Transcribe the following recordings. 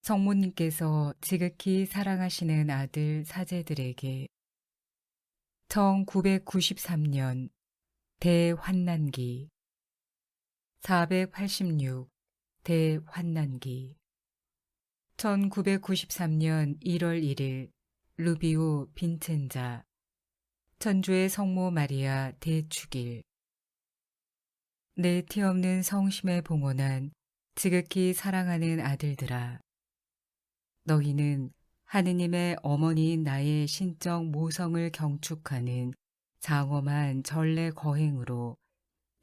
성모님께서 지극히 사랑하시는 아들 사제들에게 1993년 대환난기 486 대환난기 1993년 1월 1일 루비오 빈첸자 천주의 성모 마리아 대축일 내 티 없는 성심에 봉헌한 지극히 사랑하는 아들들아 너희는 하느님의 어머니인 나의 신적 모성을 경축하는 장엄한 전례 거행으로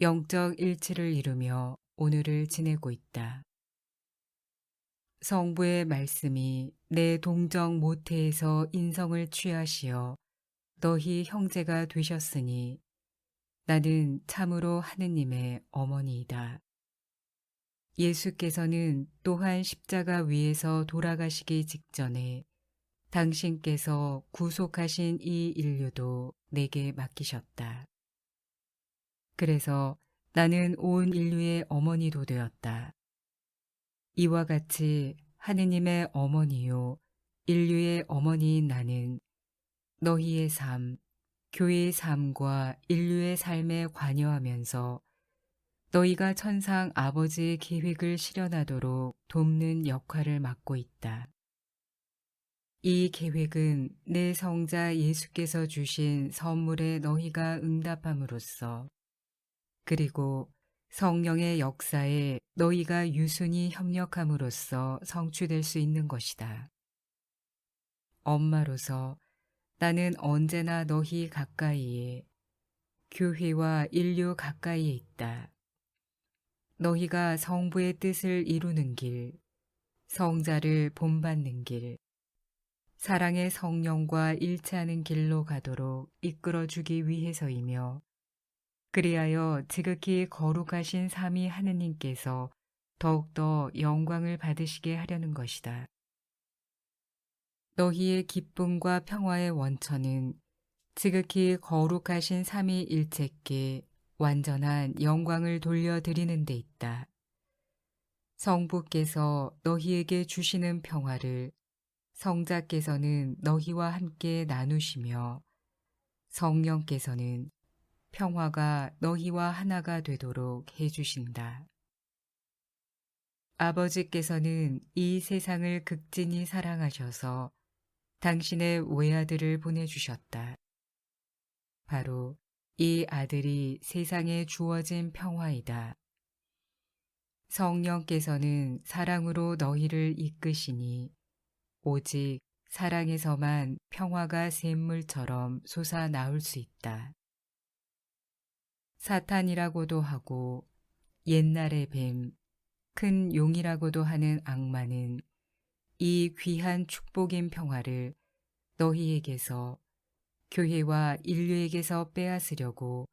영적 일치를 이루며 오늘을 지내고 있다. 성부의 말씀이 내 동정 모태에서 인성을 취하시어 너희 형제가 되셨으니 나는 참으로 하느님의 어머니이다. 예수께서는 또한 십자가 위에서 돌아가시기 직전에 당신께서 구속하신 이 인류도 내게 맡기셨다. 그래서 나는 온 인류의 어머니도 되었다. 이와 같이 하느님의 어머니요 인류의 어머니인 나는 너희의 삶, 교회의 삶과 인류의 삶에 관여하면서 너희가 천상 아버지의 계획을 실현하도록 돕는 역할을 맡고 있다. 이 계획은 내 성자 예수께서 주신 선물에 너희가 응답함으로써 그리고 성령의 역사에 너희가 유순히 협력함으로써 성취될 수 있는 것이다. 엄마로서 나는 언제나 너희 가까이에 교회와 인류 가까이에 있다. 너희가 성부의 뜻을 이루는 길, 성자를 본받는 길, 사랑의 성령과 일치하는 길로 가도록 이끌어주기 위해서이며 그리하여 지극히 거룩하신 삼위 하느님께서 더욱더 영광을 받으시게 하려는 것이다. 너희의 기쁨과 평화의 원천은 지극히 거룩하신 삼위일체께 완전한 영광을 돌려드리는 데 있다. 성부께서 너희에게 주시는 평화를 성자께서는 너희와 함께 나누시며 성령께서는 평화가 너희와 하나가 되도록 해주신다. 아버지께서는 이 세상을 극진히 사랑하셔서 당신의 외아들을 보내주셨다. 바로 이 아들이 세상에 주어진 평화이다. 성령께서는 사랑으로 너희를 이끄시니 오직 사랑에서만 평화가 샘물처럼 솟아나올 수 있다. 사탄이라고도 하고 옛날의 뱀, 큰 용이라고도 하는 악마는 이 귀한 축복인 평화를 너희에게서 교회와 인류에게서 빼앗으려고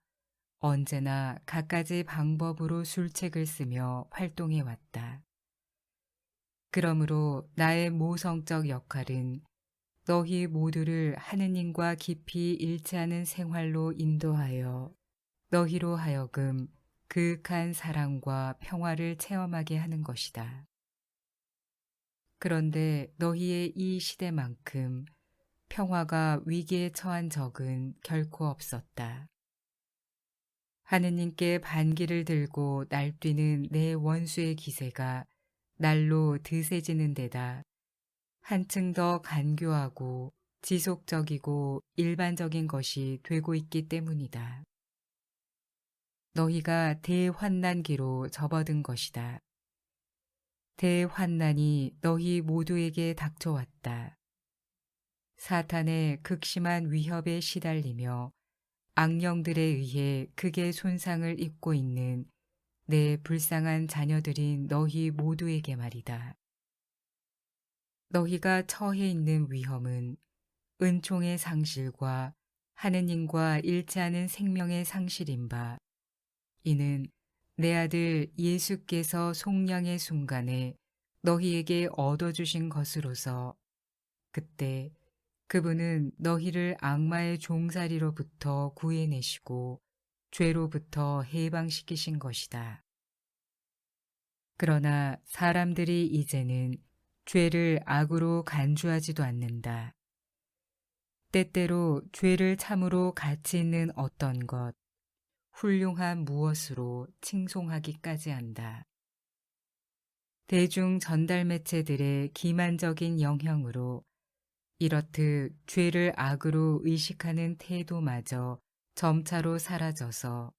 언제나 갖가지 방법으로 술책을 쓰며 활동해 왔다. 그러므로 나의 모성적 역할은 너희 모두를 하느님과 깊이 일치하는 생활로 인도하여 너희로 하여금 그윽한 사랑과 평화를 체험하게 하는 것이다. 그런데 너희의 이 시대만큼 평화가 위기에 처한 적은 결코 없었다. 하느님께 반기를 들고 날뛰는 내 원수의 기세가 날로 드세지는 데다 한층 더 간교하고 지속적이고 일반적인 것이 되고 있기 때문이다. 너희가 대환난기로 접어든 것이다. 대환난이 너희 모두에게 닥쳐왔다. 사탄의 극심한 위협에 시달리며 악령들에 의해 크게 손상을 입고 있는 내 불쌍한 자녀들인 너희 모두에게 말이다. 너희가 처해 있는 위험은 은총의 상실과 하느님과 일치하는 생명의 상실인 바 이는 내 아들 예수께서 속량의 순간에 너희에게 얻어주신 것으로서 그때 그분은 너희를 악마의 종살이로부터 구해내시고 죄로부터 해방시키신 것이다. 그러나 사람들이 이제는 죄를 악으로 간주하지도 않는다. 때때로 죄를 참으로 가치 있는 어떤 것, 훌륭한 무엇으로 칭송하기까지 한다. 대중 전달 매체들의 기만적인 영향으로 이렇듯 죄를 악으로 의식하는 태도마저 점차로 사라져서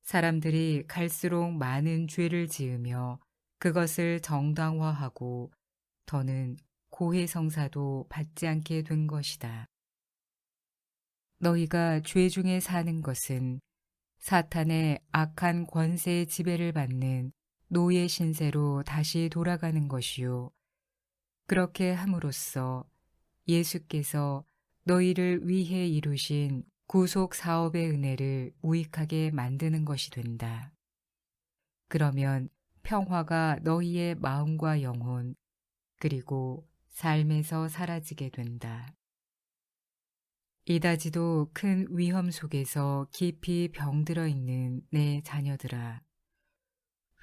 사람들이 갈수록 많은 죄를 지으며 그것을 정당화하고 더는 고해성사도 받지 않게 된 것이다. 너희가 죄 중에 사는 것은 사탄의 악한 권세의 지배를 받는 노예 신세로 다시 돌아가는 것이요. 그렇게 함으로써 예수께서 너희를 위해 이루신 구속 사업의 은혜를 무익하게 만드는 것이 된다. 그러면 평화가 너희의 마음과 영혼 그리고 삶에서 사라지게 된다. 이다지도 큰 위험 속에서 깊이 병들어 있는 내 자녀들아,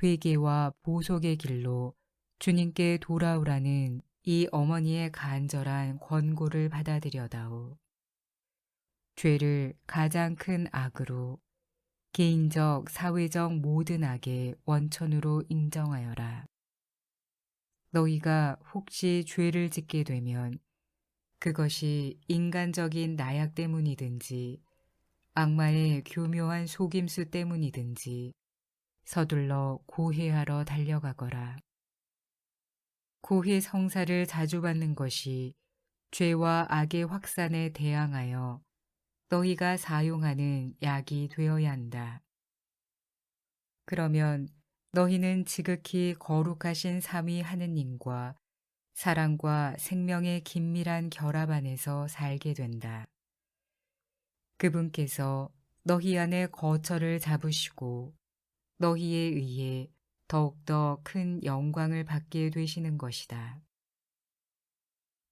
회개와 보속의 길로 주님께 돌아오라는 이 어머니의 간절한 권고를 받아들여다오. 죄를 가장 큰 악으로 개인적, 사회적 모든 악의 원천으로 인정하여라. 너희가 혹시 죄를 짓게 되면 그것이 인간적인 나약 때문이든지 악마의 교묘한 속임수 때문이든지 서둘러 고해하러 달려가거라. 고해 성사를 자주 받는 것이 죄와 악의 확산에 대항하여 너희가 사용하는 약이 되어야 한다. 그러면 너희는 지극히 거룩하신 삼위 하느님과 사랑과 생명의 긴밀한 결합 안에서 살게 된다. 그분께서 너희 안에 거처를 잡으시고 너희에 의해 더욱더 큰 영광을 받게 되시는 것이다.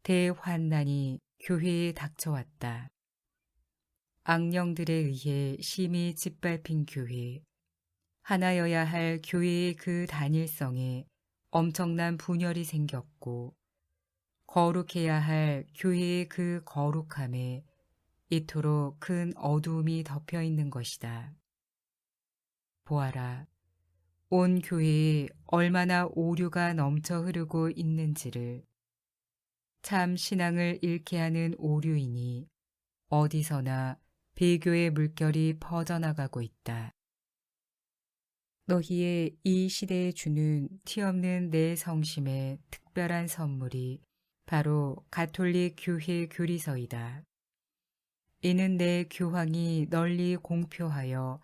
대환난이 교회에 닥쳐왔다. 악령들에 의해 심히 짓밟힌 교회, 하나여야 할 교회의 그 단일성에 엄청난 분열이 생겼고 거룩해야 할 교회의 그 거룩함에 이토록 큰 어두움이 덮여 있는 것이다. 보아라, 온 교회에 얼마나 오류가 넘쳐 흐르고 있는지를. 참 신앙을 잃게 하는 오류이니 어디서나 배교의 물결이 퍼져나가고 있다. 너희의 이 시대에 주는 티없는 내 성심의 특별한 선물이 바로 가톨릭 교회 교리서이다. 이는 내 교황이 널리 공표하여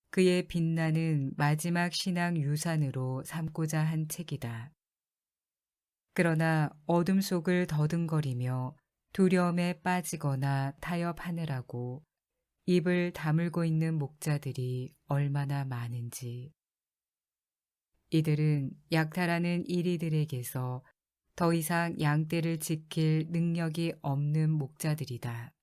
그의 빛나는 마지막 신앙 유산으로 삼고자 한 책이다. 그러나 어둠 속을 더듬거리며 두려움에 빠지거나 타협하느라고 입을 다물고 있는 목자들이 얼마나 많은지. 이들은 약탈하는 이리들에게서 더 이상 양떼를 지킬 능력이 없는 목자들이다.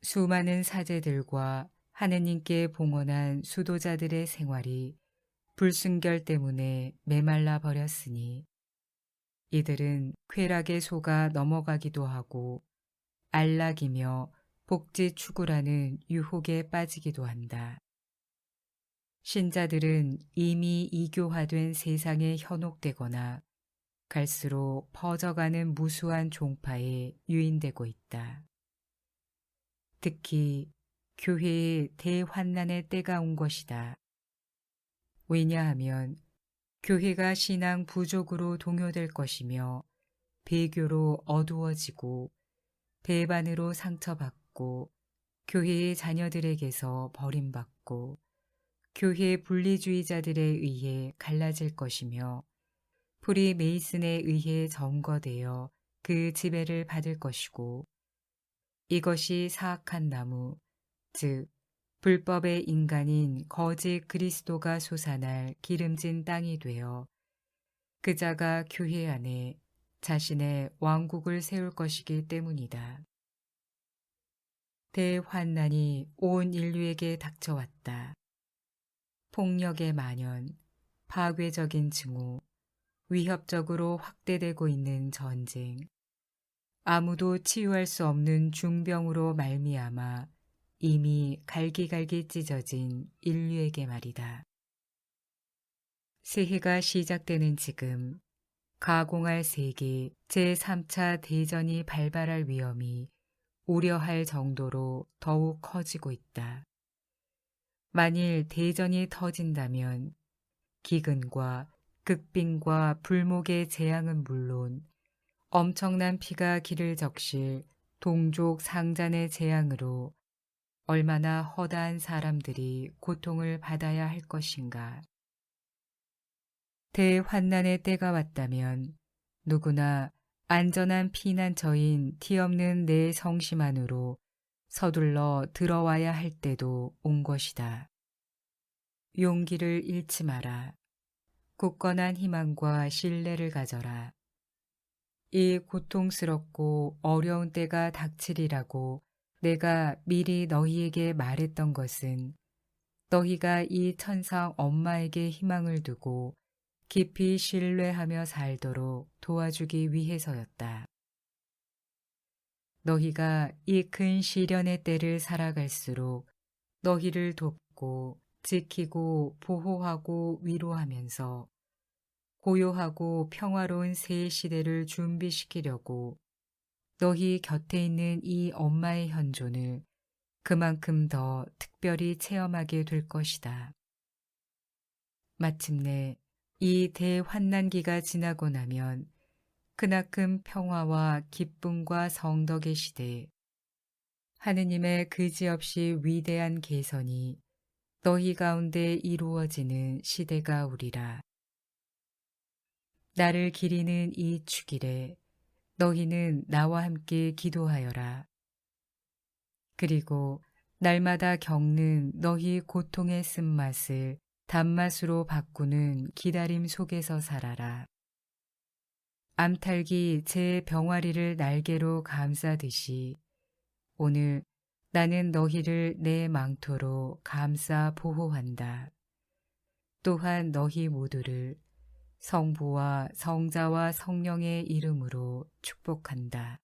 수많은 사제들과 하느님께 봉헌한 수도자들의 생활이 불순결 때문에 메말라 버렸으니 이들은 쾌락에 속아 넘어가기도 하고 안락이며 복지 추구라는 유혹에 빠지기도 한다. 신자들은 이미 이교화된 세상에 현혹되거나 갈수록 퍼져가는 무수한 종파에 유인되고 있다. 특히 교회의 대환난의 때가 온 것이다. 왜냐하면 교회가 신앙 부족으로 동요될 것이며 배교로 어두워지고 배반으로 상처받고 교회의 자녀들에게서 버림받고 교회 분리주의자들에 의해 갈라질 것이며 프리 메이슨에 의해 점거되어 그 지배를 받을 것이고 이것이 사악한 나무, 즉 불법의 인간인 거짓 그리스도가 솟아날 기름진 땅이 되어 그 자가 교회 안에 자신의 왕국을 세울 것이기 때문이다. 대환난이 온 인류에게 닥쳐왔다. 폭력의 만연, 파괴적인 징후, 위협적으로 확대되고 있는 전쟁, 아무도 치유할 수 없는 중병으로 말미암아 이미 갈기갈기 찢어진 인류에게 말이다. 새해가 시작되는 지금 가공할 세계 제3차 대전이 발발할 위험이 우려할 정도로 더욱 커지고 있다. 만일 대전이 터진다면 기근과 극빈과 불목의 재앙은 물론 엄청난 피가 길을 적실 동족 상잔의 재앙으로 얼마나 허다한 사람들이 고통을 받아야 할 것인가. 대환난의 때가 왔다면 누구나 안전한 피난처인 티없는 내 성심 안으로 서둘러 들어와야 할 때도 온 것이다. 용기를 잃지 마라. 굳건한 희망과 신뢰를 가져라. 이 고통스럽고 어려운 때가 닥치리라고 내가 미리 너희에게 말했던 것은 너희가 이 천상 엄마에게 희망을 두고 깊이 신뢰하며 살도록 도와주기 위해서였다. 너희가 이 큰 시련의 때를 살아갈수록 너희를 돕고 지키고 보호하고 위로하면서 고요하고 평화로운 새 시대를 준비시키려고 너희 곁에 있는 이 엄마의 현존을 그만큼 더 특별히 체험하게 될 것이다. 마침내 이 대환난기가 지나고 나면 크나큰 평화와 기쁨과 성덕의 시대, 하느님의 그지없이 위대한 개선이 너희 가운데 이루어지는 시대가 오리라. 나를 기리는 이 축일에 너희는 나와 함께 기도하여라. 그리고 날마다 겪는 너희 고통의 쓴맛을 단맛으로 바꾸는 기다림 속에서 살아라. 암탉이 제 병아리를 날개로 감싸듯이 오늘 나는 너희를 내 망토로 감싸 보호한다. 또한 너희 모두를 성부와 성자와 성령의 이름으로 축복한다.